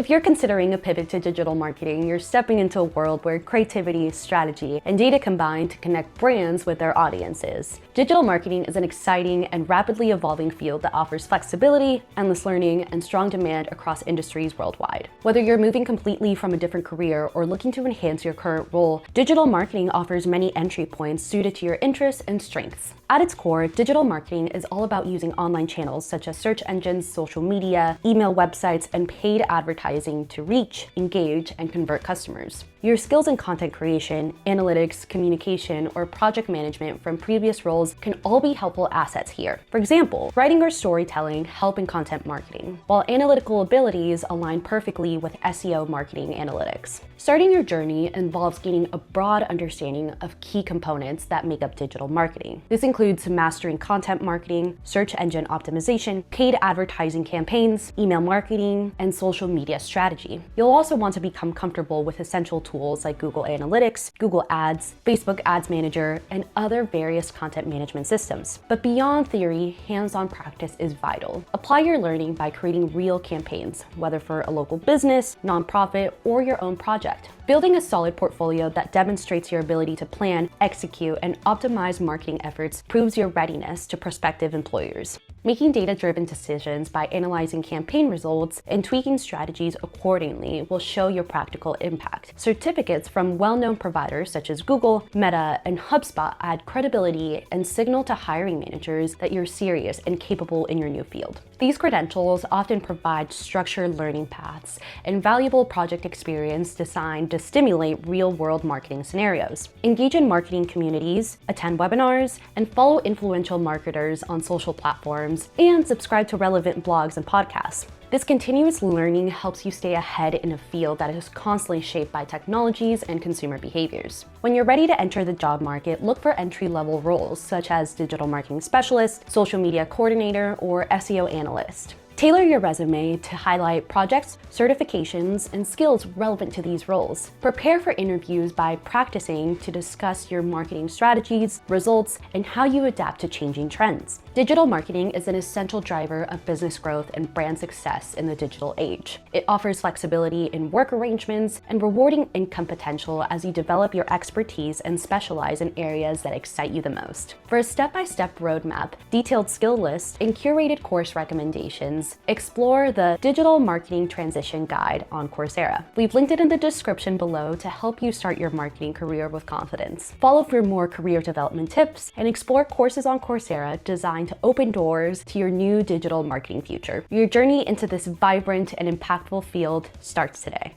If you're considering a pivot to digital marketing, you're stepping into a world where creativity, strategy, and data combine to connect brands with their audiences. Digital marketing is an exciting and rapidly evolving field that offers flexibility, endless learning, and strong demand across industries worldwide. Whether you're moving completely from a different career or looking to enhance your current role, digital marketing offers many entry points suited to your interests and strengths. At its core, digital marketing is all about using online channels such as search engines, social media, email websites, and paid advertising to reach, engage, and convert customers. Your skills in content creation, analytics, communication, or project management from previous roles can all be helpful assets here. For example, writing or storytelling help in content marketing, while analytical abilities align perfectly with SEO marketing analytics. Starting your journey involves gaining a broad understanding of key components that make up digital marketing. This includes mastering content marketing, search engine optimization, paid advertising campaigns, email marketing, and social media strategy. You'll also want to become comfortable with essential tools like Google Analytics, Google Ads, Facebook Ads Manager, and other various content management systems. But beyond theory, hands-on practice is vital. Apply your learning by creating real campaigns, whether for a local business, nonprofit, or your own project. Building a solid portfolio that demonstrates your ability to plan, execute, and optimize marketing efforts proves your readiness to prospective employers. Making data-driven decisions by analyzing campaign results and tweaking strategies accordingly will show your practical impact. Certificates from well-known providers such as Google, Meta, and HubSpot add credibility and signal to hiring managers that you're serious and capable in your new field. These credentials often provide structured learning paths and valuable project experience designed to stimulate real-world marketing scenarios. Engage in marketing communities, attend webinars, and follow influential marketers on social platforms, and subscribe to relevant blogs and podcasts. This continuous learning helps you stay ahead in a field that is constantly shaped by technologies and consumer behaviors. When you're ready to enter the job market, look for entry-level roles such as digital marketing specialist, social media coordinator, or SEO analyst. Tailor your resume to highlight projects, certifications, and skills relevant to these roles. Prepare for interviews by practicing to discuss your marketing strategies, results, and how you adapt to changing trends. Digital marketing is an essential driver of business growth and brand success in the digital age. It offers flexibility in work arrangements and rewarding income potential as you develop your expertise and specialize in areas that excite you the most. For a step-by-step roadmap, detailed skill lists, and curated course recommendations, explore the Digital Marketing Transition Guide on Coursera. We've linked it in the description below to help you start your marketing career with confidence. Follow for more career development tips and explore courses on Coursera designed to open doors to your new digital marketing future. Your journey into this vibrant and impactful field starts today.